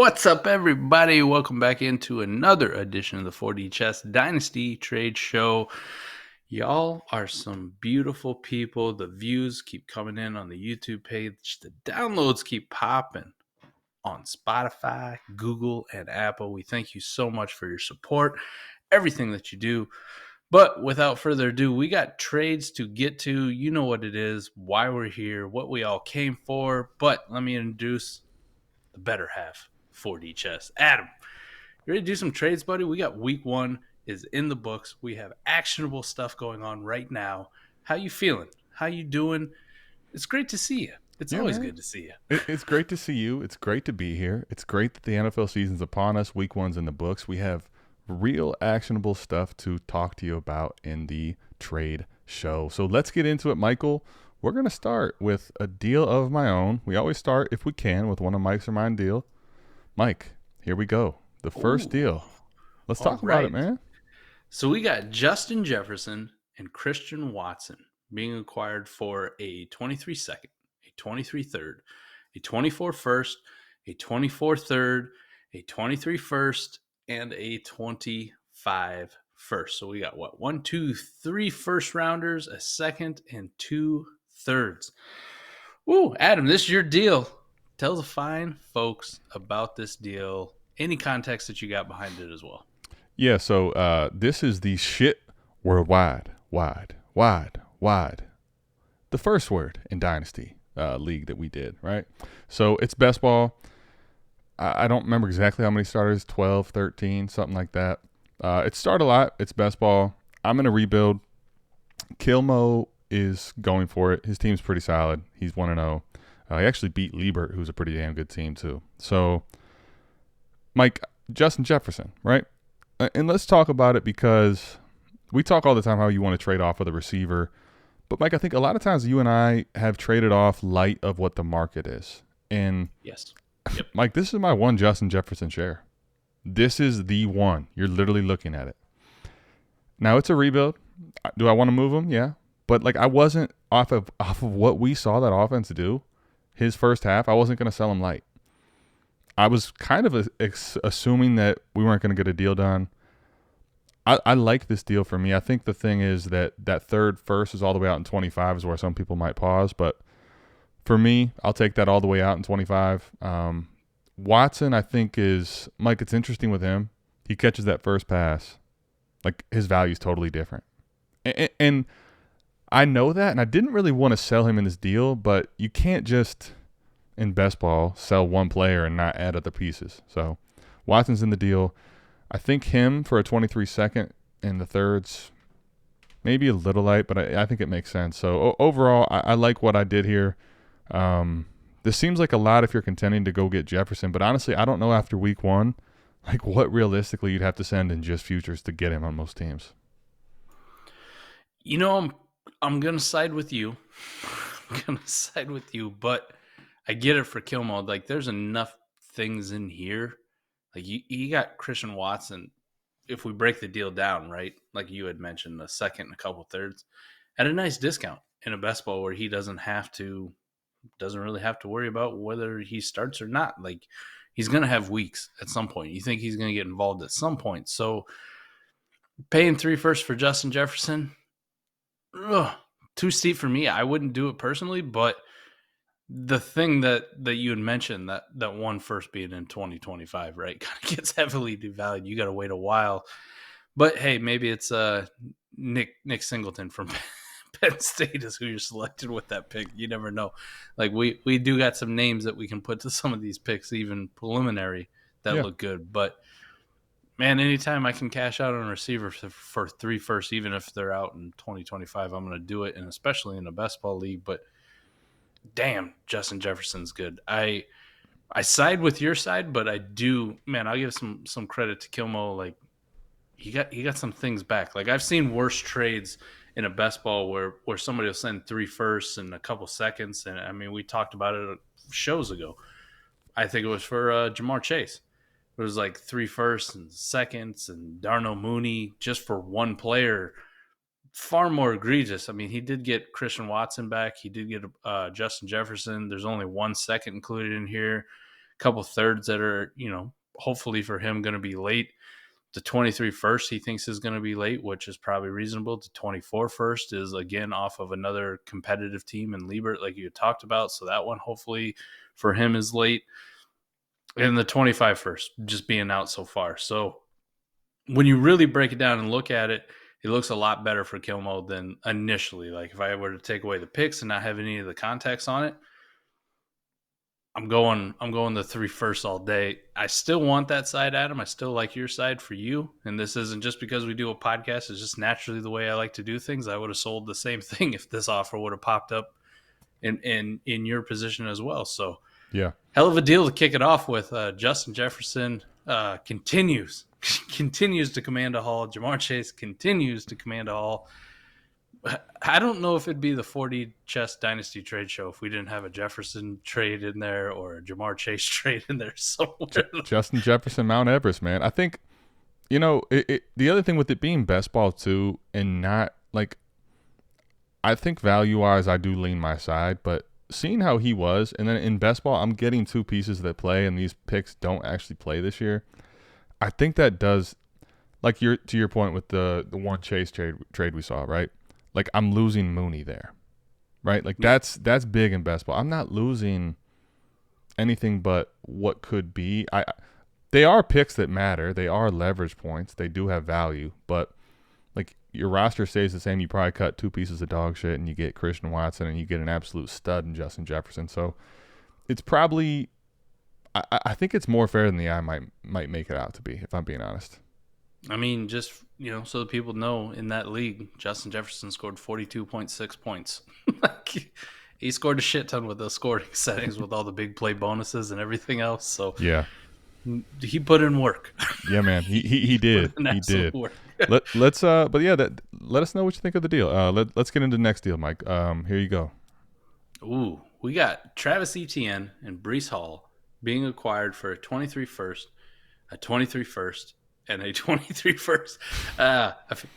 What's up, everybody? Welcome back into another edition of the 4D Chess Dynasty Trade Show. Y'all are some beautiful people. The views keep coming in on the YouTube page. The downloads keep popping on Spotify, Google, and Apple. We thank you so much for your support, everything that you do. But without further ado, we got trades to get to. You know what it is, why we're here, what we all came for. But let me introduce the better half, 4D Chess. Adam, you ready to do some trades, buddy? We got week one is in the books. We have actionable stuff going on right now. How you feeling? How you doing? It's great to see you. It's always good to see you. It's great to see you. It's great to be here. It's great that the NFL season's upon us. Week one's in the books. We have real actionable stuff to talk to you about in the trade show. So let's get into it, Michael. We're going to start with a deal of my own. We always start, if we can, with one of Mike's or mine deal. Mike, here we go. The first deal. Let's talk about it, man. So we got Justin Jefferson and Christian Watson being acquired for a 23 second, a 23 third, a 24 first, a 24 third, a 23 first, and a 25 first. So we got what? 1, 2, 3 first rounders, a second, and 2 thirds. Ooh, Adam, this is your deal. Tell the fine folks about this deal. Any context that you got behind it as well. Yeah, so this is the shit worldwide, wide. The first word in Dynasty League that we did, right? So it's best ball. I don't remember exactly how many starters, 12, 13, something like that. It's start a lot. It's best ball. I'm going to rebuild. Kilmo is going for it. His team's pretty solid. He's 1-0. He actually beat Liebert, who's a pretty damn good team too. So, Mike, Justin Jefferson, right? And let's talk about it because we talk all the time how you want to trade off with a receiver. But, Mike, I think a lot of times you and I have traded off light of what the market is. And, yes, yep. Mike, this is my one Justin Jefferson share. This is the one. You're literally looking at it. Now, it's a rebuild. Do I want to move him? Yeah. But, like, I wasn't off of what we saw that offense do his first half. I wasn't going to sell him light. I was kind of assuming that we weren't going to get a deal done. I like this deal for me. I think the thing is that third first is all the way out in 25 is where some people might pause. But for me, I'll take that all the way out in 25. Watson, I think, is – Mike, it's interesting with him. He catches that first pass. Like, his value is totally different. And I know that, and I didn't really want to sell him in this deal, but you can't just – in best ball, sell one player and not add other pieces. So Watson's in the deal. I think him for a 23 second in the thirds, maybe a little light, but I think it makes sense. So overall, I like what I did here. This seems like a lot if you're contending to go get Jefferson, but honestly, I don't know after week one, like what realistically you'd have to send in just futures to get him on most teams. You know, I'm going to side with you. But I get it for Kilmo. Like, there's enough things in here. Like, you got Christian Watson, if we break the deal down, right? Like you had mentioned, a second and a couple thirds, at a nice discount in a best ball where he doesn't really have to worry about whether he starts or not. Like, he's going to have weeks at some point. You think he's going to get involved at some point. So, paying 3 firsts for Justin Jefferson, too steep for me. I wouldn't do it personally, but the thing that you had mentioned, that 1 first being in 2025, right, kind of gets heavily devalued. You got to wait a while. But, hey, maybe it's Nick Singleton from Penn State is who you're selected with that pick. You never know. Like, we do got some names that we can put to some of these picks, even preliminary, that look good. But, man, anytime I can cash out on a receiver for 3 firsts, even if they're out in 2025, I'm going to do it, and especially in a best ball league. But damn, Justin Jefferson's good. I side with your side, but I do, man, I'll give some credit to Kilmo. Like, he got some things back. Like, I've seen worse trades in a best ball where somebody will send 3 firsts in a couple seconds. And I mean, we talked about it shows ago. I think it was for Jamar Chase. It was like 3 firsts and seconds and Darnell Mooney just for one player. Far more egregious. I mean, he did get Christian Watson back. He did get Justin Jefferson. There's only 1 second included in here. couple thirds that are, hopefully for him going to be late. The 23 first he thinks is going to be late, which is probably reasonable. The 24 first is, again, off of another competitive team in Liebert, like you talked about. So that one, hopefully for him, is late. And the 25 first just being out so far. So when you really break it down and look at it, it looks a lot better for Kilmo than initially. Like if I were to take away the picks and not have any of the context on it, I'm going the 3 first all day. I still want that side, Adam. I still like your side for you. And this isn't just because we do a podcast. It's just naturally the way I like to do things. I would have sold the same thing if this offer would have popped up in your position as well. So yeah, hell of a deal to kick it off with. Justin Jefferson continues to command a haul. Jamar Chase continues to command a haul. I don't know if it'd be the 40 chess dynasty trade show if we didn't have a Jefferson trade in there or a Jamar Chase trade in there somewhere. Justin Jefferson, Mount Everest, man. I think, the other thing with it being best ball too, and not like, I think value wise, I do lean my side, but seeing how he was, and then in best ball, I'm getting 2 pieces that play, and these picks don't actually play this year. I think that does, like to your point with the one Chase trade we saw, right? Like I'm losing Mooney there, right? Like that's big in best ball. I'm not losing anything but what could be. They are picks that matter. They are leverage points. They do have value, but like your roster stays the same. You probably cut 2 pieces of dog shit and you get Christian Watson and you get an absolute stud in Justin Jefferson. So it's probably, I think it's more fair than the eye might make it out to be, if I'm being honest. I mean, just, so that people know, in that league, Justin Jefferson scored 42.6 points. He scored a shit ton with those scoring settings with all the big play bonuses and everything else. So yeah, he put in work. Yeah, man, he did. He did. Let's but yeah, let us know what you think of the deal. Let's get into the next deal, Mike. Here you go. Ooh, we got Travis Etienne and Breece Hall being acquired for a 23 first, a 23 first, and a 23 first.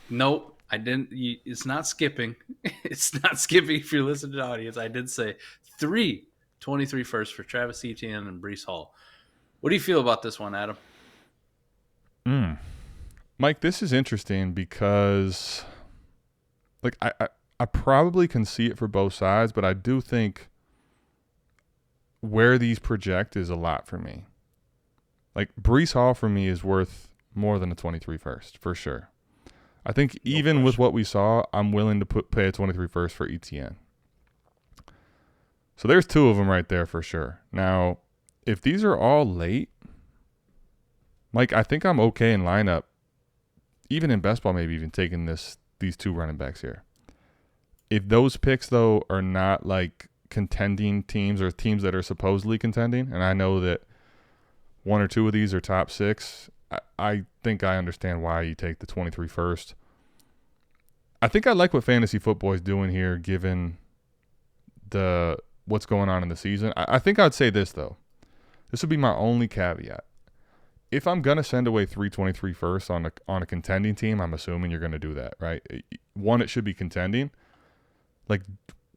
Nope, I didn't. It's not skipping. It's not skipping if you're listening to the audience. I did say 23 firsts for Travis Etienne and Breece Hall. What do you feel about this one, Adam? Mike, this is interesting because, like, I probably can see it for both sides, but I do think where these project is a lot for me. Like, Breece Hall for me is worth more than a 23 first, for sure. I think even with what we saw, I'm willing to pay a 23 first for ETN. So there's 2 of them right there for sure. Now, if these are all late, Mike, I think I'm okay in lineup, even in best ball, maybe even taking these 2 running backs here. If those picks, though, are not like contending teams or teams that are supposedly contending, and I know that 1 or 2 of these are top 6, I think I understand why you take the 23 first. I think I like what fantasy football is doing here, given what's going on in the season. I think I'd say this, though. This would be my only caveat. If I'm going to send away 323 first on a contending team, I'm assuming you're going to do that, right? One, it should be contending. Like,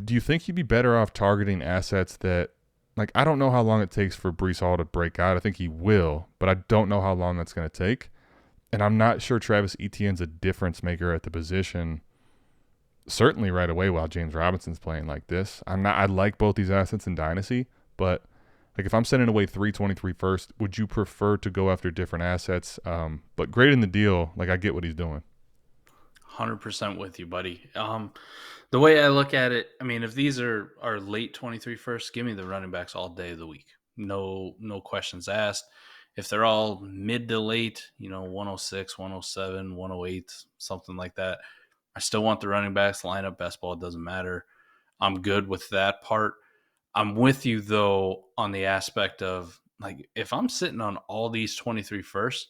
do you think you'd be better off targeting assets that, like, I don't know how long it takes for Breece Hall to break out. I think he will, but I don't know how long that's going to take. And I'm not sure Travis Etienne's a difference maker at the position, certainly right away while James Robinson's playing like this. I like both these assets in Dynasty, but like if I'm sending away 323 first, would you prefer to go after different assets? But great in the deal, like I get what he's doing. 100% with you, buddy. The way I look at it, I mean, if these are late 23 first, give me the running backs all day of the week. No questions asked. If they're all mid to late, 106, 107, 108, something like that, I still want the running backs. Lineup, best ball, it doesn't matter. I'm good with that part. I'm with you, though, on the aspect of, like, if I'm sitting on all these 23 first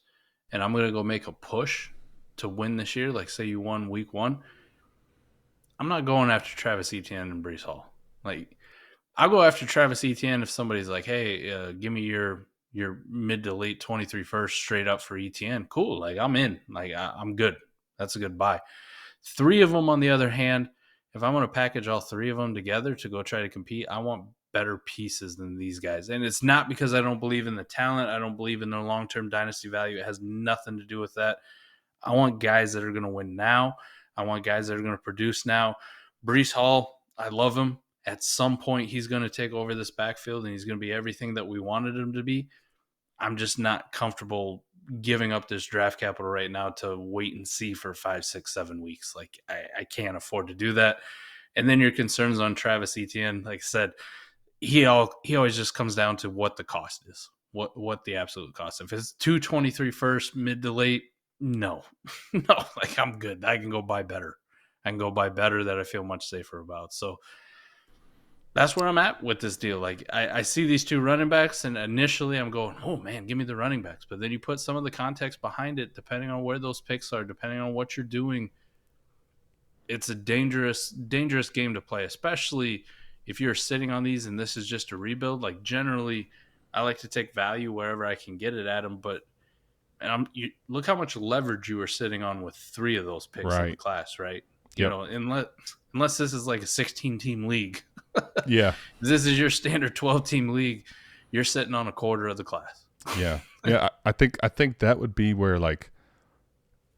and I'm going to go make a push to win this year, like say you won week 1, I'm not going after Travis Etienne and Breece Hall. Like, I'll go after Travis Etienne if somebody's like, hey, give me your mid to late 23 first straight up for Etienne. Cool. Like, I'm in. Like, I'm good. That's a good buy. 3 of them, on the other hand, if I'm going to package all 3 of them together to go try to compete, I want better pieces than these guys. And it's not because I don't believe in the talent. I don't believe in their long-term dynasty value. It has nothing to do with that. I want guys that are going to win now. I want guys that are going to produce now. Breece Hall, I love him. At some point, he's going to take over this backfield, and he's going to be everything that we wanted him to be. I'm just not comfortable giving up this draft capital right now to wait and see for 5, 6, 7 weeks. Like, I can't afford to do that. And then your concerns on Travis Etienne, like I said, he always just comes down to what the cost is, what the absolute cost. If it's 223 first, mid to late, no, no, like I'm good. I can go buy better. I can go buy better that I feel much safer about. So that's where I'm at with this deal. Like I see these two running backs, and initially I'm going, oh man, give me the running backs. But then you put some of the context behind it, depending on where those picks are, depending on what you're doing. It's a dangerous game to play, especially if you're sitting on these and this is just a rebuild. Like generally, I like to take value wherever I can get it at them, but look how much leverage you were sitting on with 3 of those picks in the class, right? You Yep. know, unless this is like a 16-team league. Yeah. This is your standard 12-team league. You're sitting on a quarter of the class. Yeah. Yeah. I think that would be where, like,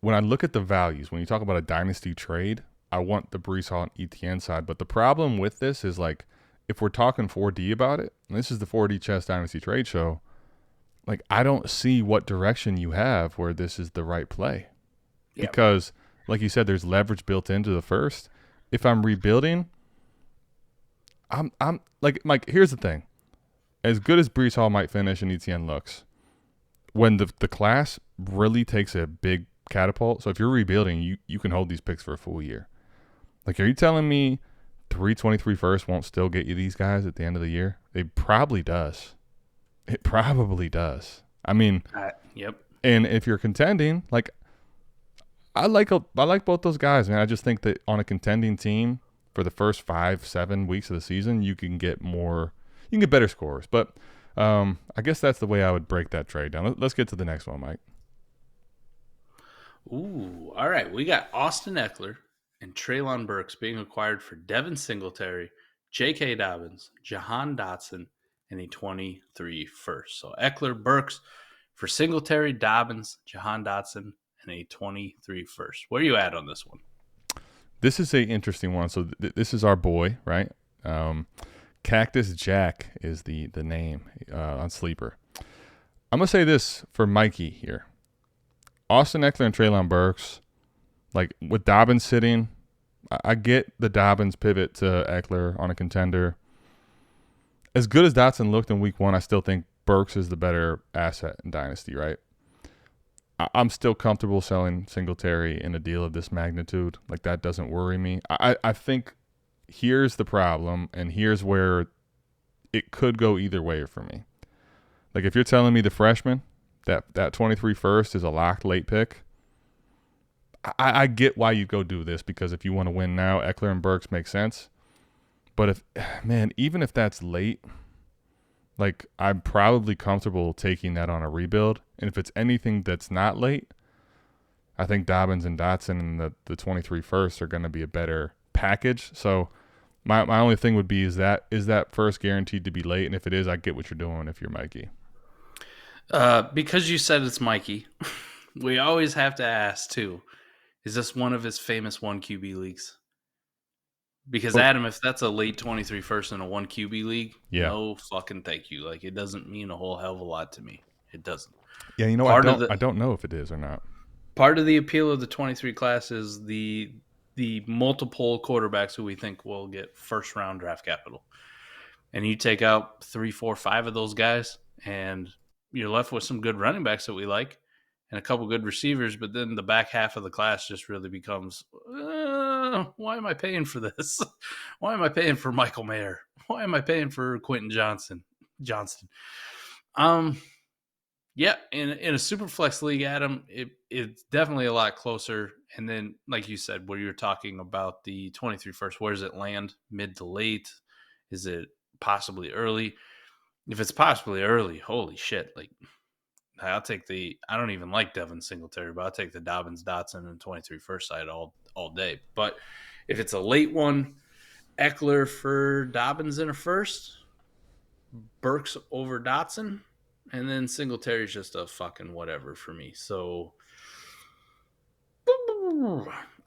when I look at the values, when you talk about a dynasty trade, I want the Breece Hall and ETN side. But the problem with this is, like, if we're talking 4D about it, and this is the 4D Chess Dynasty Trade Show, like, I don't see what direction you have where this is the right play. Yep. Because, like you said, there's leverage built into the first. If I'm rebuilding, I'm like, Mike, here's the thing. As good as Breece Hall might finish and ETN looks, when the class really takes a big catapult, so if you're rebuilding, you can hold these picks for a full year. Like, are you telling me 323 first won't still get you these guys at the end of the year? It probably does. It probably does. I mean, yep. And if you're contending, like, I like both those guys, man. I just think that on a contending team for the first 5, 7 weeks of the season, you can get better scores. But I guess that's the way I would break that trade down. Let's get to the next one, Mike. Ooh, all right. We got Austin Ekeler and Treylon Burks being acquired for Devin Singletary, J.K. Dobbins, Jahan Dotson, and a 23 first. So Ekeler, Burks for Singletary, Dobbins, Jahan Dotson, and a 23 first. Where are you at on this one? This is an interesting one. So this is our boy, right? Cactus Jack is the name on Sleeper. I'm going to say this for Mikey here. Austin Ekeler and Treylon Burks, like with Dobbins sitting, I get the Dobbins pivot to Ekeler on a contender. As good as Dotson looked in week 1, I still think Burks is the better asset in Dynasty, right? I'm still comfortable selling Singletary in a deal of this magnitude. Like, that doesn't worry me. I think here's the problem, and here's where it could go either way for me. Like, if you're telling me the freshman, that 23 first is a locked late pick, I get why you go do this, because if you want to win now, Ekeler and Burks make sense. But even if that's late, like, I'm probably comfortable taking that on a rebuild. And if it's anything that's not late, I think Dobbins and Dotson and the 23 first are going to be a better package. So my only thing would be, is that first guaranteed to be late? And if it is, I get what you're doing if you're Mikey. Because you said it's Mikey, we always have to ask, too, is this one of his famous 1 QB leagues? Because, Adam, if that's a late 23 first in a 1 QB league, no fucking thank you. Like, it doesn't mean a whole hell of a lot to me. It doesn't. Yeah, you know, I don't know if it is or not. Part of the appeal of the 23 class is the multiple quarterbacks who we think will get first-round draft capital. And you take out 3, 4, 5 of those guys, and you're left with some good running backs that we like and a couple good receivers, but then the back half of the class just really becomes, why am I paying for this? Why am I paying for Michael Mayer? Why am I paying for Quentin Johnston? Yeah, in a Superflex league, Adam, it's definitely a lot closer. And then, like you said, where you're talking about the 23 first, where does it land? Mid to late? Is it possibly early? If it's possibly early, holy shit, like, I don't even like Devin Singletary, but I'll take the Dobbins, Dotson, and 23 first side all day. But if it's a late one, Ekeler for Dobbins in a first, Burks over Dotson, and then Singletary's just a fucking whatever for me. So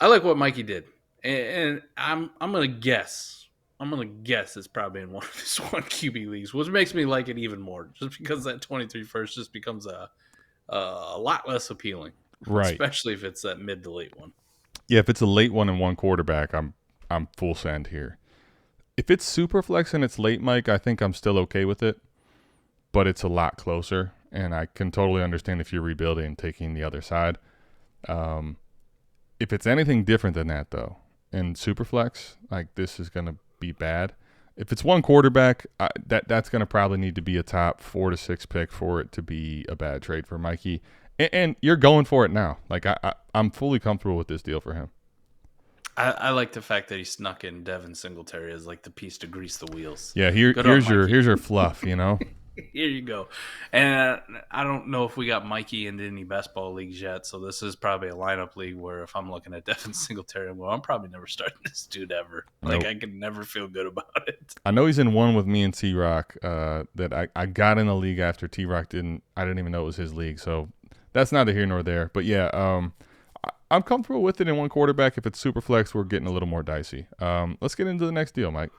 I like what Mikey did, and I'm gonna guess. I'm gonna guess it's probably in one of his one QB leagues, which makes me like it even more, just because that 23 first just becomes a lot less appealing, Right. especially if it's that mid to late one. Yeah, if it's a late one and one quarterback, I'm full send here. If it's super flex and it's late, Mike, I think I'm still okay with it, but it's a lot closer, and I can totally understand if you're rebuilding and taking the other side. Um, if it's anything different than that, though, in super flex, like this is going to be bad. If it's one quarterback, that's going to probably need to be a top 4 to 6 pick for it to be a bad trade for Mikey. And you're going for it now. Like I'm fully comfortable with this deal for him. I like the fact that he snuck in Devin Singletary as like the piece to grease the wheels. Yeah, Good on Mikey. here's your fluff, you know. Here you go. And I don't know if we got Mikey into any best ball leagues yet, so this is probably a lineup league where if I'm looking at Devin Singletary, well, I'm probably never starting this dude ever. Like, Nope. I can never feel good about it. I know he's in one with me and TRock that I got in the league after TRock I didn't even know it was his league, so that's neither here nor there. But yeah, I'm comfortable with it in one quarterback. If it's super flex, we're getting a little more dicey. Let's get into the next deal, Mike.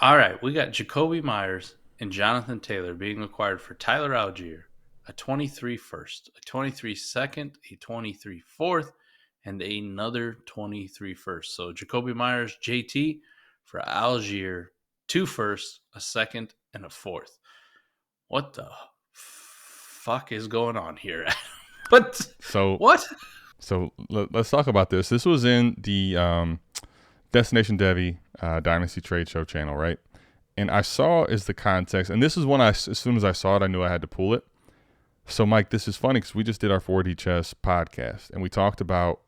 All right, we got Jacoby Myers and Jonathan Taylor being acquired for Tyler Algier, a 23 first, a 23 second, a 23 fourth, and another 23 first. So Jacoby Myers, JT, for Algier, 2 firsts, a second, and a fourth. What the fuck is going on here? What? So What? let's talk about this. This was in the Destination Devi Dynasty Trade Show channel, right? And I saw is the context, and this is when as soon as I saw it, I knew I had to pull it. So, Mike, this is funny because we just did our 4D Chess podcast, and we talked about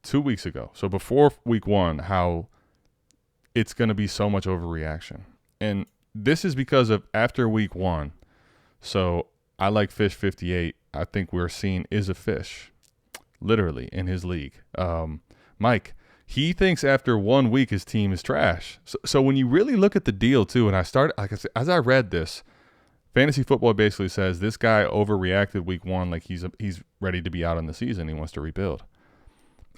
2 weeks ago, so before week 1, how it's going to be so much overreaction. And this is because of after week 1. So I like Fish 58. I think we're seeing is a fish, literally, in his league. Mike, he thinks after 1 week his team is trash. So when you really look at the deal too, and I started, like I said, as I read this, fantasy football basically says this guy overreacted week 1, like he's ready to be out in the season. He wants to rebuild.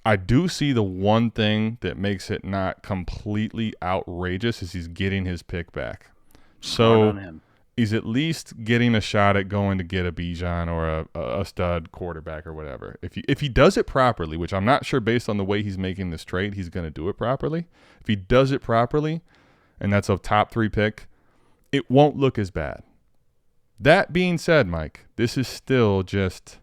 I do see the one thing that makes it not completely outrageous is he's getting his pick back. So he's at least getting a shot at going to get a Bijan or a stud quarterback or whatever. If he does it properly, which I'm not sure based on the way he's making this trade, he's going to do it properly. If he does it properly, and that's a top 3 pick, it won't look as bad. That being said, Mike, this is still just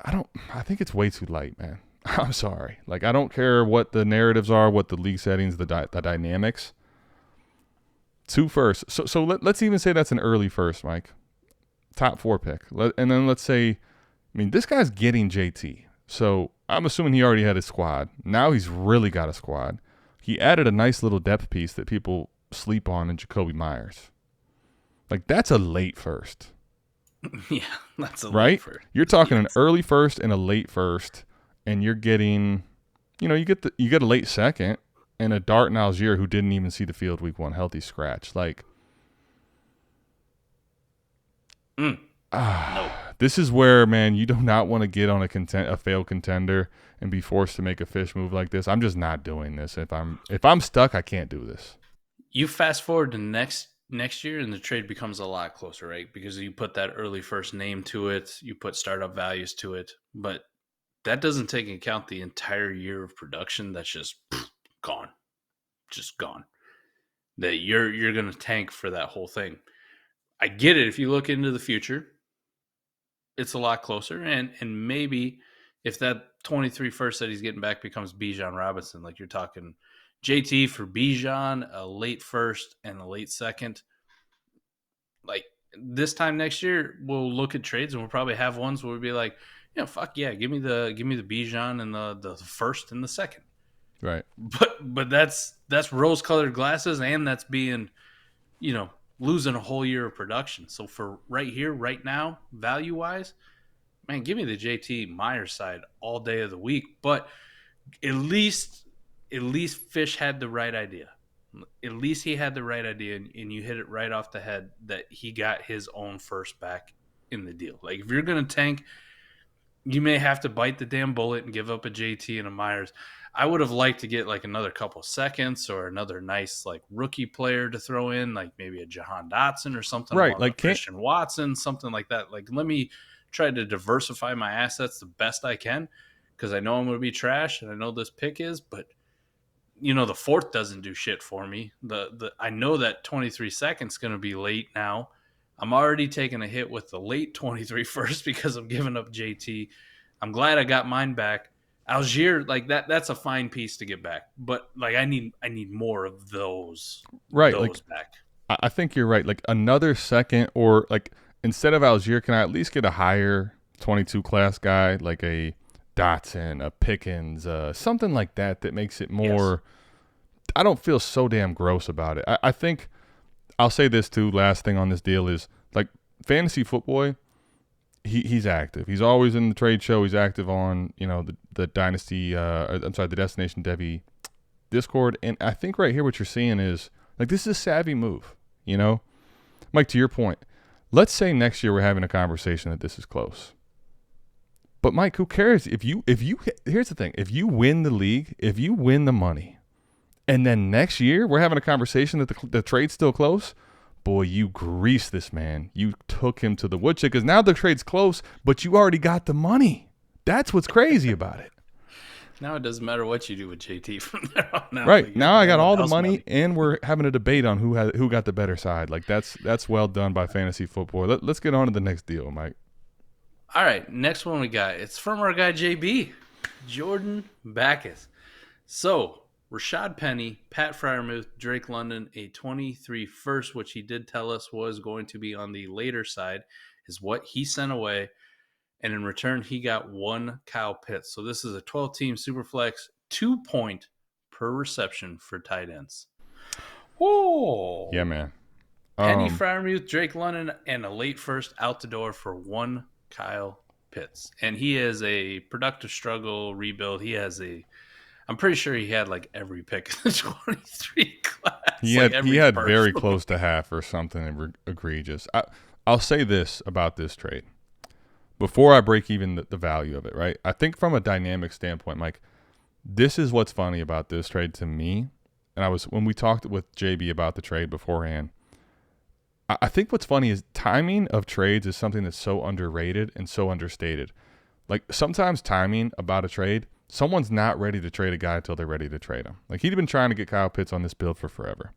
I think it's way too light, man. I'm sorry. Like, I don't care what the narratives are, what the league settings, the dynamics. 2 firsts. So let's even say that's an early first, Mike. Top 4 pick. And then let's say, I mean, this guy's getting JT. So I'm assuming he already had a squad. Now he's really got a squad. He added a nice little depth piece that people sleep on in Jacoby Myers. Like, that's a late first. Yeah, that's a right? late first. You're talking an early first and a late first, and you're getting, you get a late second and a Dart and Algier who didn't even see the field week 1, healthy scratch. Like, No. This is where, man, you do not want to get on a failed contender and be forced to make a fish move like this. I'm just not doing this. If I'm stuck, I can't do this. You fast forward to next year and the trade becomes a lot closer, right? Because you put that early first name to it, you put startup values to it, but that doesn't take into account the entire year of production that's just gone. Just gone. That you're going to tank for that whole thing. I get it if you look into the future. It's a lot closer, and maybe if that 23 first that he's getting back becomes Bijan Robinson, like you're talking JT for Bijan, a late first and a late second. Like this time next year, we'll look at trades and we'll probably have ones where we'll be like, fuck yeah, give me the Bijan and the first and the second. Right. But that's rose colored glasses, and that's being, losing a whole year of production. So for right here, right now, value wise, man, give me the JT Myers side all day of the week. But at least Fish had the right idea. At least he had the right idea, and you hit it right off the head that he got his own first back in the deal. Like, if you're going to tank, you may have to bite the damn bullet and give up a JT and a Myers. I would have liked to get like another couple seconds or another nice like rookie player to throw in, like maybe a Jahan Dotson or something Right. along a Like, can't, Christian Watson, something like that. Like, let me try to diversify my assets the best I can because I know I'm going to be trash and I know this pick is, but the fourth doesn't do shit for me. The I know that 23 seconds going to be late now. I'm already taking a hit with the late 23 first because I'm giving up JT. I'm glad I got mine back. Algier, like that's a fine piece to get back, but like I need more of right. those Like, back. I think you're right. Like, another second, or like, instead of Algier, can I at least get a higher 22 class guy, like a Dotson, a Pickens, something like that makes it more. Yes. I don't feel so damn gross about it. I think I'll say this too. Last thing on this deal is, like, fantasy football. He's active. He's always in the trade show. He's active on the Dynasty. The Destination Devi Discord. And I think right here what you're seeing is, like, this is a savvy move. Mike, to your point, let's say next year we're having a conversation that this is close. But Mike, who cares if you here's the thing: if you win the league, if you win the money, and then next year we're having a conversation that the trade's still close, boy, you greased this man. You took him to the woodchuck because now the trade's close, but you already got the money. That's what's crazy about it. Now it doesn't matter what you do with JT from there on out. Right. Like, Now I got all the house money, and we're having a debate on who got the better side. Like, that's well done by fantasy football. Let's get on to the next deal, Mike. All right, next one we got. It's from our guy JB, Jordan Backus. So, Rashad Penny, Pat Fryermuth, Drake London, a 23 first, which he did tell us was going to be on the later side, is what he sent away. And in return, he got one Kyle Pitts. So this is a 12-team Superflex, 2-point per reception for tight ends. Oh, Yeah, man. Penny, Fryermuth, Drake London, and a late first out the door for one Kyle Pitts. And he is a productive struggle rebuild. I'm pretty sure he had like every pick in the 23 class. He had very close to half or something egregious. I'll say this about this trade before I break even the value of it, right? I think from a dynamic standpoint, Mike, this is what's funny about this trade to me. And when we talked with JB about the trade beforehand, I think what's funny is timing of trades is something that's so underrated and so understated. Like, sometimes timing about a trade, someone's not ready to trade a guy until they're ready to trade him. Like, he'd been trying to get Kyle Pitts on this build for forever.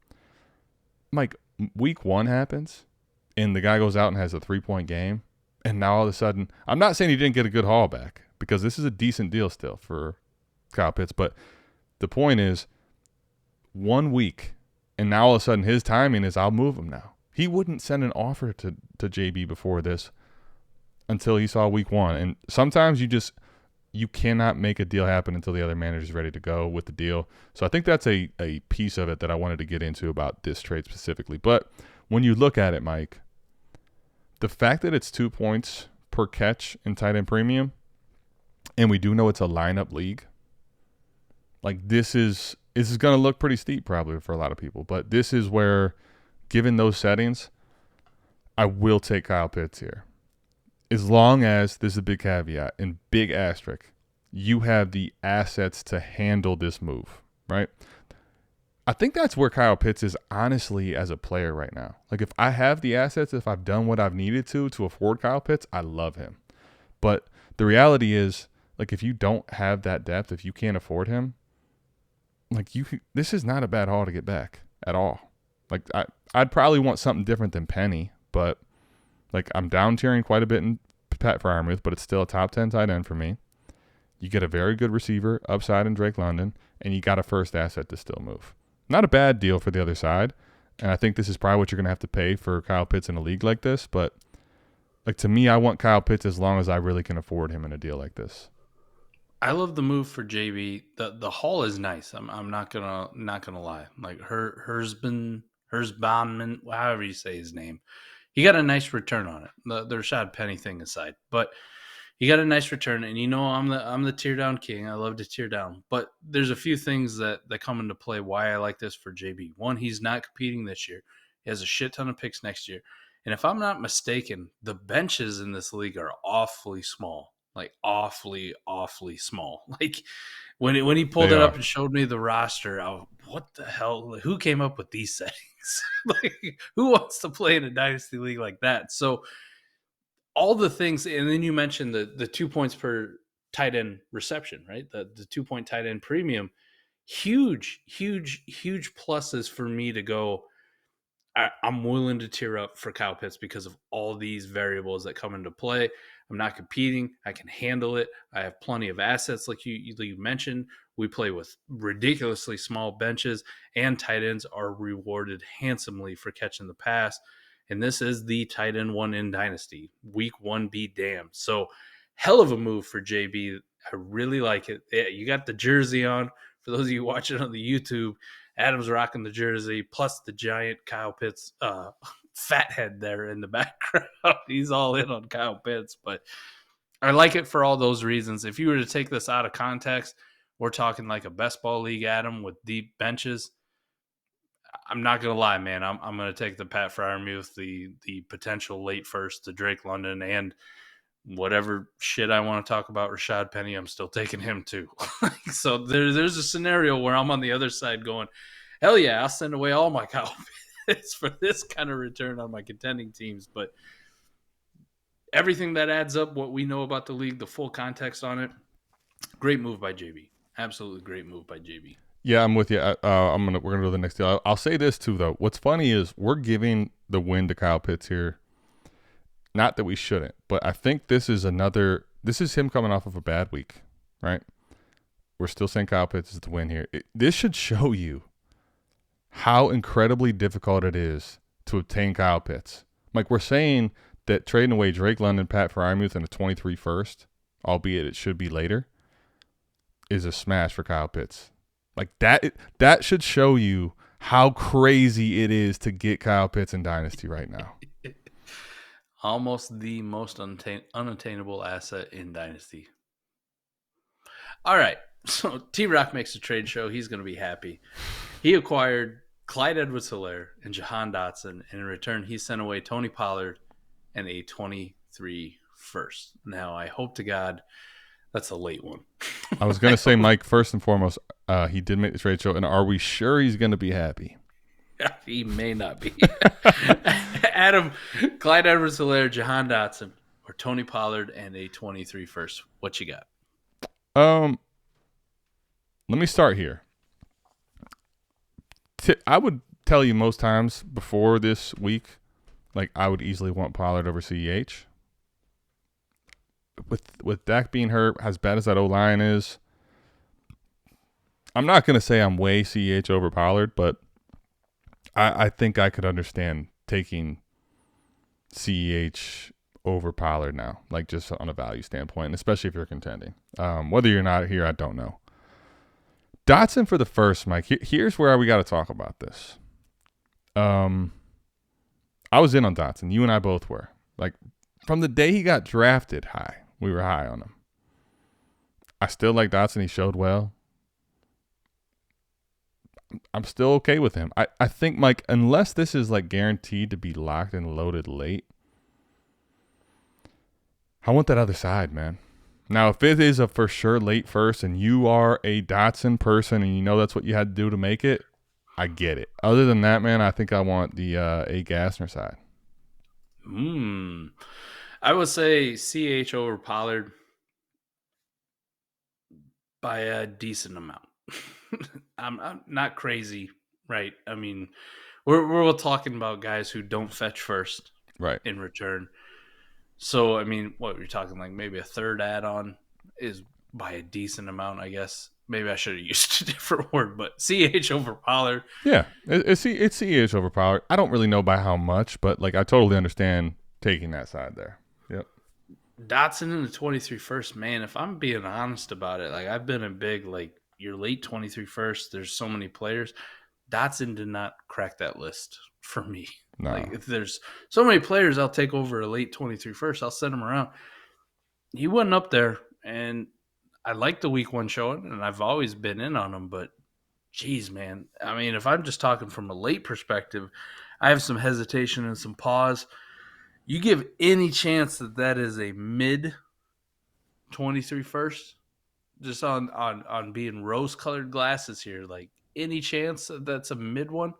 Mike, week 1 happens, and the guy goes out and has a 3-point game, and now all of a sudden, I'm not saying he didn't get a good haul back, because this is a decent deal still for Kyle Pitts, but the point is, 1 week, and now all of a sudden his timing is, I'll move him now. He wouldn't send an offer to JB before this until he saw week 1. And sometimes you cannot make a deal happen until the other manager is ready to go with the deal. So I think that's a piece of it that I wanted to get into about this trade specifically. But when you look at it, Mike, the fact that it's 2 points per catch in tight end premium, and we do know it's a lineup league, like, this is going to look pretty steep probably for a lot of people. But this is where, given those settings, I will take Kyle Pitts here. As long as, this is a big caveat and big asterisk, you have the assets to handle this move, right? I think that's where Kyle Pitts is honestly as a player right now. Like, if I have the assets, if I've done what I've needed to afford Kyle Pitts, I love him. But the reality is, like, if you don't have that depth, if you can't afford him, like, this is not a bad haul to get back at all. Like, I'd probably want something different than Penny, but, like, I'm down tiering quite a bit in Pat Fryermuth, but it's still a top 10 tight end for me. You get a very good receiver, upside in Drake London, and you got a first asset to still move. Not a bad deal for the other side, and I think this is probably what you're going to have to pay for Kyle Pitts in a league like this, but, like, to me, I want Kyle Pitts as long as I really can afford him in a deal like this. I love the move for JB. The haul is nice. I'm not gonna lie. Like, Hersbonman, however you say his name, he got a nice return on it. The Rashad Penny thing aside, but you got a nice return, and I'm the tear down king. I love to tear down, but there's a few things that come into play why I like this for JB. One, he's not competing this year. He has a shit ton of picks next year, and if I'm not mistaken, the benches in this league are awfully small, like awfully small. Like when he pulled They it up are. and showed me the roster, what the hell? Like, who came up with these settings? Like, who wants to play in a dynasty league like that? So all the things, and then you mentioned the 2 points per tight end reception, right? The 2 point tight end premium, huge pluses for me to go. I'm willing to tear up for Kyle Pitts because of all these variables that come into play. I'm not competing. I can handle it. I have plenty of assets, like you mentioned. We play with ridiculously small benches, and tight ends are rewarded handsomely for catching the pass. And this is the tight end one in Dynasty. Week 1 be damned. So, hell of a move for JB. I really like it. Yeah, you got the jersey on. For those of you watching on the YouTube, Adam's rocking the jersey, plus the giant Kyle Pitts fat head there in the background. He's all in on Kyle Pitts, but I like it for all those reasons. If you were to take this out of context, we're talking like a best ball league, Adam, with deep benches. I'm not gonna lie, man. I'm gonna take the Pat Fryermuth, the potential late first, the Drake London, and whatever shit I want to talk about Rashad Penny, I'm still taking him too. So there's a scenario where I'm on the other side going, hell yeah, I'll send away all my Kyle Pitts for this kind of return on my contending teams. But everything that adds up, what we know about the league, the full context on it, great move by JB. Absolutely great move by JB. Yeah, I'm with you. We're gonna go to the next deal. I'll say this too, though. What's funny is we're giving the win to Kyle Pitts here. Not that we shouldn't, but I think this is him coming off of a bad week, right? We're still saying Kyle Pitts is the win here. This should show you how incredibly difficult it is to obtain Kyle Pitts. Like, we're saying that trading away Drake London, Pat Fryermuth, and a 23 first, albeit it should be later, is a smash for Kyle Pitts. Like, that should show you how crazy it is to get Kyle Pitts in Dynasty right now. Almost the most unattainable asset in Dynasty. All right. So TRock makes a trade show. He's going to be happy. He acquired Clyde Edwards-Helaire and Jahan Dotson. And in return, he sent away Tony Pollard and a 23 first. Now, I hope to God that's a late one. I was going to say, Mike, first and foremost, he did make the trade show. And are we sure he's going to be happy? He may not be. Adam, Clyde Edwards-Helaire, Jahan Dotson, or Tony Pollard and a 23 first. What you got? Let me start here. I would tell you most times before this week, like, I would easily want Pollard over CEH. With Dak being hurt, as bad as that O-line is, I'm not going to say I'm way CEH over Pollard, but I think I could understand taking CEH over Pollard now, like, just on a value standpoint, especially if you're contending. Whether you're not here, I don't know. Dotson for the first, Mike. Here's where we got to talk about this. I was in on Dotson. You and I both were. Like, from the day he got drafted high, we were high on him. I still like Dotson. He showed well. I'm still okay with him. I think, Mike, unless this is, like, guaranteed to be locked and loaded late, I want that other side, man. Now, if it is a for sure late first and you are a Dotson person and you know that's what you had to do to make it, I get it. Other than that, man, I think I want the A. Gassner side. I would say CH over Pollard by a decent amount. I'm not crazy, right? I mean, we're talking about guys who don't fetch first, right, in return. So, I mean, what you're talking, like, maybe a third add-on is by a decent amount, I guess. Maybe I should have used a different word, but CH over Pollard. Yeah, it's CH over Pollard. I don't really know by how much, but, like, I totally understand taking that side there. Yep. Dotson in the 23 first, man, if I'm being honest about it, like, I've been a big, like, your late 23 first, there's so many players. Dotson did not crack that list for me. No. Like, if there's so many players I'll take over a late 23 first, I'll send them around. he wasn't up there, and I like the week 1 showing, and I've always been in on him, but geez, man. I mean, if I'm just talking from a late perspective, I have some hesitation and some pause. You give any chance that that is a mid 23 first, just on being rose colored glasses here, like any chance that that's a mid one?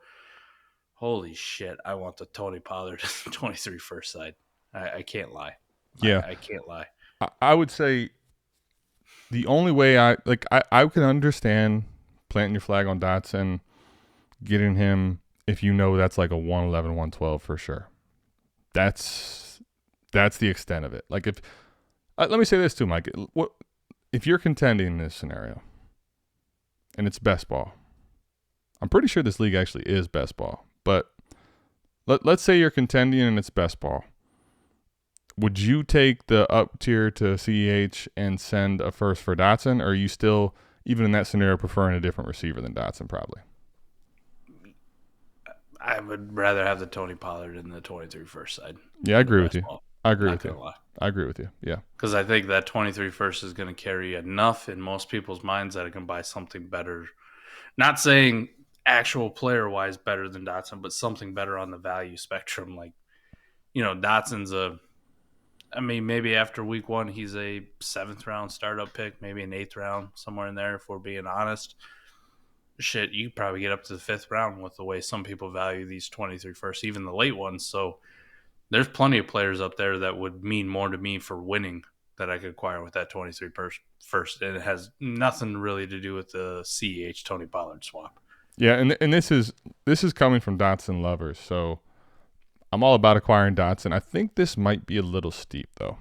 Holy shit! I want the Tony Pollard 23 first side. I can't lie. Yeah, I can't lie. I would say the only way I can understand planting your flag on Dotson, getting him if you know that's like a 111, 112 for sure. That's the extent of it. Like if let me say this too, Mike. What if you're contending in this scenario and it's best ball? I'm pretty sure this league actually is best ball, but let's say you're contending and it's best ball. Would you take the up tier to CEH and send a first for Dotson, or are you still, even in that scenario, preferring a different receiver than Dotson probably? I would rather have the Tony Pollard in the 23 first side. Yeah, I agree with you. Ball. I agree Not with you. gonna lie. I agree with you. Yeah. Because I think that 23 first is going to carry enough in most people's minds that I can buy something better. Not saying actual player wise better than Dotson, but something better on the value spectrum. Like, Dotson's maybe after week 1, he's a 7th round startup pick, maybe an 8th round, somewhere in there, if we're being honest. Shit, you probably get up to the 5th round with the way some people value these 23 first, even the late ones. So there's plenty of players up there that would mean more to me for winning that I could acquire with that 23 first. And it has nothing really to do with the CEH Tony Pollard swap. Yeah, and this is coming from Dotson lovers, so I'm all about acquiring Dotson. I think this might be a little steep though.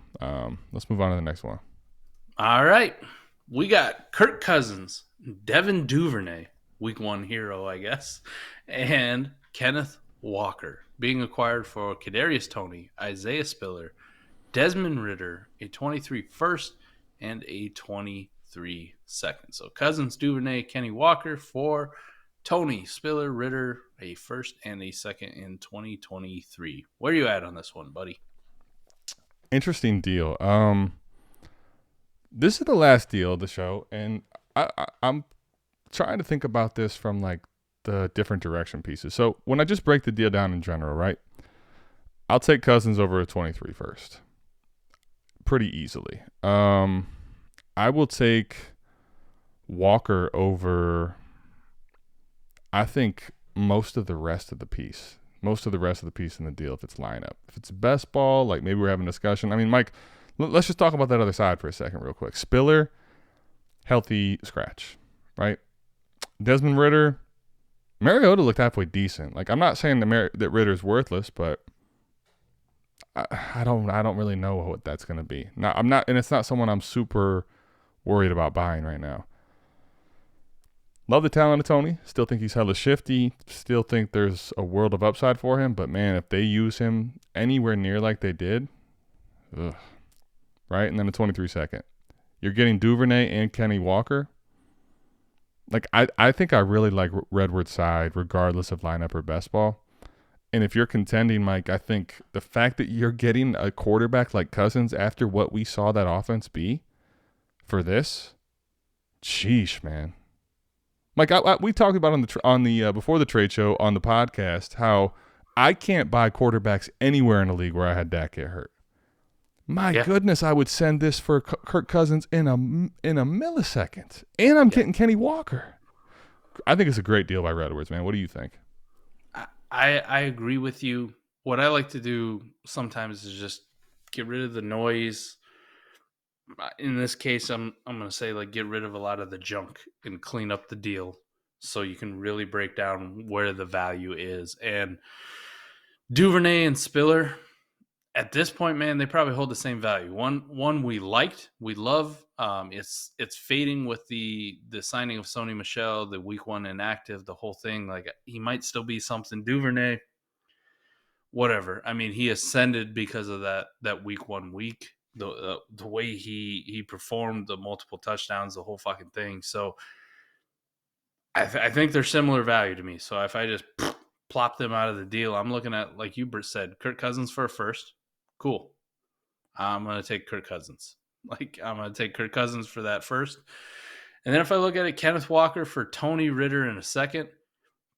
Let's move on to the next one. All right. We got Kirk Cousins, Devin Duvernay, week 1 hero, I guess, and Kenneth Walker being acquired for Kadarius Toney, Isaiah Spiller, Desmond Ritter, a 23 first and a 23 second. So Cousins, Duvernay, Kenny Walker for Toney, Spiller, Ritter, a first and a second in 2023. Where are you at on this one, buddy? Interesting deal. This is the last deal of the show, and I'm trying to think about this from like the different direction pieces. So when I just break the deal down in general, right? I'll take Cousins over a 23 first. Pretty easily. I will take Walker over, I think, most of the rest of the piece in the deal if it's lineup. If it's best ball, like maybe we're having a discussion. I mean, Mike, let's just talk about that other side for a second real quick. Spiller, healthy scratch, right? Desmond Ritter, Mariota looked halfway decent. Like, I'm not saying that Ritter's worthless, but I don't really know what that's going to be. Now, I'm not, and it's not someone I'm super worried about buying right now. Love the talent of Toney. Still think he's hella shifty. Still think there's a world of upside for him. But, man, if they use him anywhere near like they did, ugh. Right? And then a 23 second. You're getting Duvernay and Kenny Walker. Like, I think I really like Redwards' side regardless of lineup or best ball. And if you're contending, Mike, I think the fact that you're getting a quarterback like Cousins after what we saw that offense be for this, sheesh, man. Like we talked about on the before the trade show on the podcast how I can't buy quarterbacks anywhere in the league where I had Dak get hurt. My goodness, I would send this for Kirk Cousins in a millisecond, and I'm getting Kenny Walker. I think it's a great deal by Redwards, man. What do you think? I agree with you. What I like to do sometimes is just get rid of the noise. In this case, I'm going to say like get rid of a lot of the junk and clean up the deal so you can really break down where the value is. And Duvernay and Spiller, at this point, man, they probably hold the same value. One we liked, we love. It's fading with the signing of Sony Michel, the week 1 inactive, the whole thing. Like he might still be something. Duvernay, whatever. I mean, he ascended because of that week 1 week. The way he performed, the multiple touchdowns, the whole fucking thing. So I think they're similar value to me. So if I just plop them out of the deal, I'm looking at, like you said, Kirk Cousins for a first. Cool. I'm going to take Kirk Cousins. Like, I'm going to take Kirk Cousins for that first. And then if I look at it, Kenneth Walker for Tony Ritter in a second,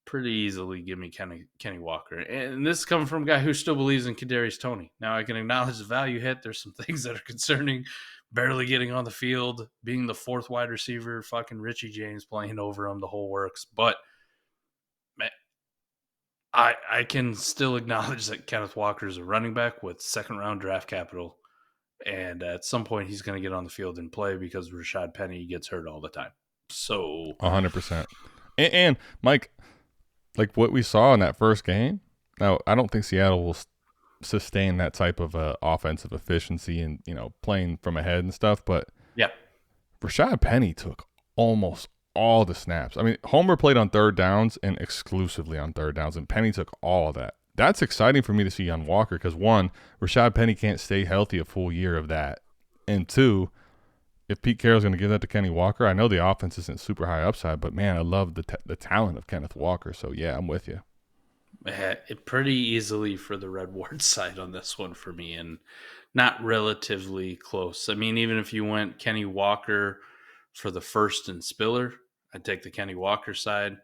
pretty easily give me Kenny Walker. And this is coming from a guy who still believes in Kadarius Toney. Now, I can acknowledge the value hit. There's some things that are concerning. Barely getting on the field, being the fourth wide receiver, fucking Richie James playing over him, the whole works. But man, I can still acknowledge that Kenneth Walker is a running back with second-round draft capital. And at some point, he's going to get on the field and play because Rashad Penny gets hurt all the time. So 100%. And Mike, like what we saw in that first game, now I don't think Seattle will sustain that type of offensive efficiency and, playing from ahead and stuff. But yeah, Rashad Penny took almost all the snaps. I mean, Homer played on third downs and exclusively on third downs, and Penny took all of that. That's exciting for me to see on Walker because, one, Rashad Penny can't stay healthy a full year of that. And two, if Pete Carroll's going to give that to Kenny Walker, I know the offense isn't super high upside, but, man, I love the talent of Kenneth Walker. So, yeah, I'm with you. It pretty easily for the Redwards side on this one for me, and not relatively close. I mean, even if you went Kenny Walker for the first and Spiller, I'd take the Kenny Walker side.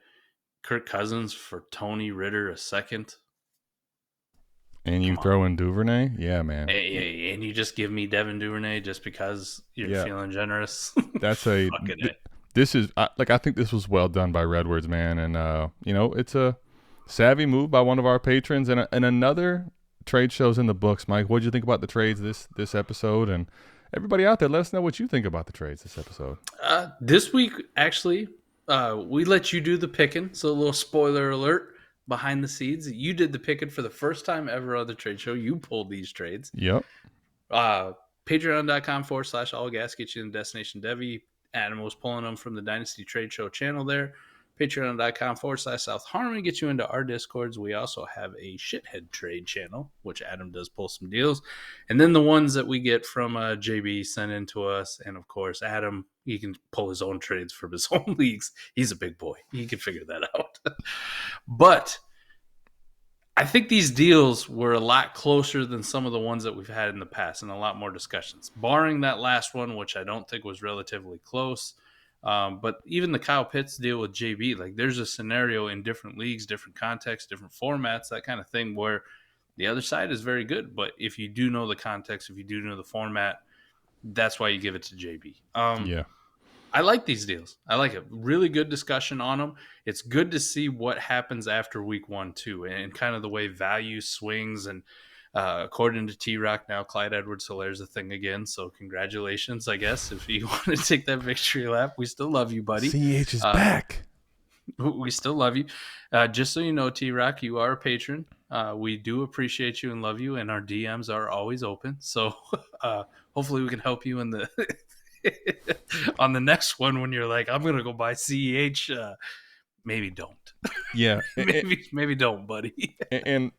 Kirk Cousins for Tony Ritter a second. And you throw in Duvernay? Yeah, man. And you just give me Devin Duvernay just because you're feeling generous. That's this is, I think this was well done by Redwards, man. And, it's a savvy move by one of our patrons. And another trade show's in the books, Mike. What did you think about the trades this episode? And everybody out there, let us know what you think about the trades this episode. This week, actually, we let you do the picking. So a little spoiler alert. Behind the scenes, you did the picking for the first time ever on the trade show. You pulled these trades. Yep. Patreon.com/all gas gets you in Destination Devy. Adam was pulling them from the Dynasty Trade Show channel there. Patreon.com/South Harmony gets you into our Discords. We also have a shithead trade channel, which Adam does pull some deals. And then the ones that we get from JB sent in to us. And of course, Adam, he can pull his own trades from his own leagues. He's a big boy. He can figure that out. But I think these deals were a lot closer than some of the ones that we've had in the past and a lot more discussions, barring that last one, which I don't think was relatively close. But even the Kyle Pitts deal with JB, like there's a scenario in different leagues, different contexts, different formats, that kind of thing, where the other side is very good. But if you do know the context, if you do know the format, that's why you give it to JB. Yeah. I like these deals. I like it. Really good discussion on them. It's good to see what happens after week 1, too, and kind of the way value swings. And according to TRock, now Clyde Edwards-Hilaire's a thing again. So congratulations, I guess, if you want to take that victory lap. We still love you, buddy. CH is back. We still love you. Just so you know, TRock, you are a patron. We do appreciate you and love you, and our DMs are always open. So hopefully we can help you in the on the next one when you're like, I'm gonna go buy CEH. Maybe don't. Yeah, maybe don't, buddy. And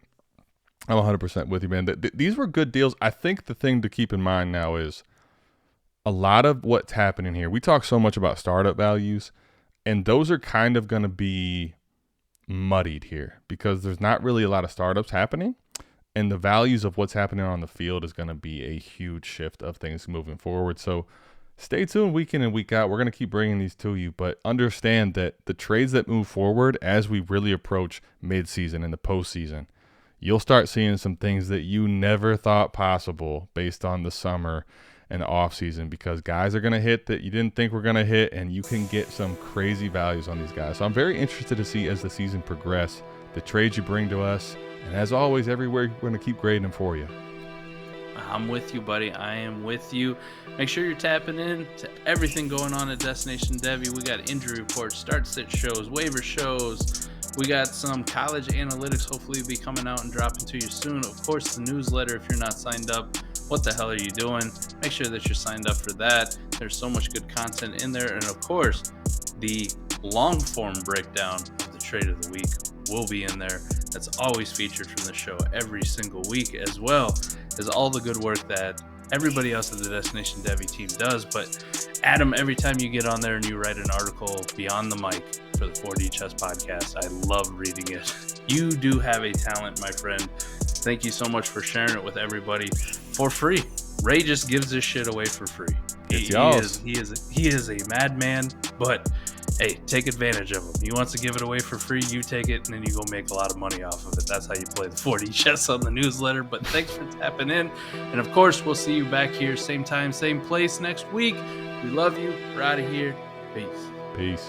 I'm 100% with you, man. These were good deals. I think the thing to keep in mind now is a lot of what's happening here. We talk so much about startup values, and those are kind of going to be muddied here because there's not really a lot of startups happening. And the values of what's happening on the field is going to be a huge shift of things moving forward. So stay tuned week in and week out. We're going to keep bringing these to you, but understand that the trades that move forward as we really approach midseason and the postseason, you'll start seeing some things that you never thought possible based on the summer and the offseason because guys are going to hit that you didn't think were going to hit, and you can get some crazy values on these guys. So I'm very interested to see as the season progresses, the trades you bring to us. And as always, everywhere, we're going to keep grading them for you. I'm with you, buddy. I am with you. Make sure you're tapping in to everything going on at Destination Devy. We got injury reports, start-sit shows, waiver shows. We got some college analytics hopefully be coming out and dropping to you soon. Of course, the newsletter, if you're not signed up, what the hell are you doing? Make sure that you're signed up for that. There's so much good content in there. And of course, the long-form breakdown of the trade of the week will be in there. That's always featured from the show every single week, as well as all the good work that everybody else at the Destination Devy team does. But Adam, every time you get on there and you write an article beyond the mic for the 4D Chess podcast, I love reading it. You do have a talent, my friend. Thank you so much for sharing it with everybody for free. Ray just gives this shit away for free. It's y'all's. He is a madman, but hey, take advantage of him. He wants to give it away for free. You take it, and then you go make a lot of money off of it. That's how you play the 40 chess on the newsletter. But thanks for tapping in. And of course, we'll see you back here, same time, same place next week. We love you. We're out of here. Peace. Peace.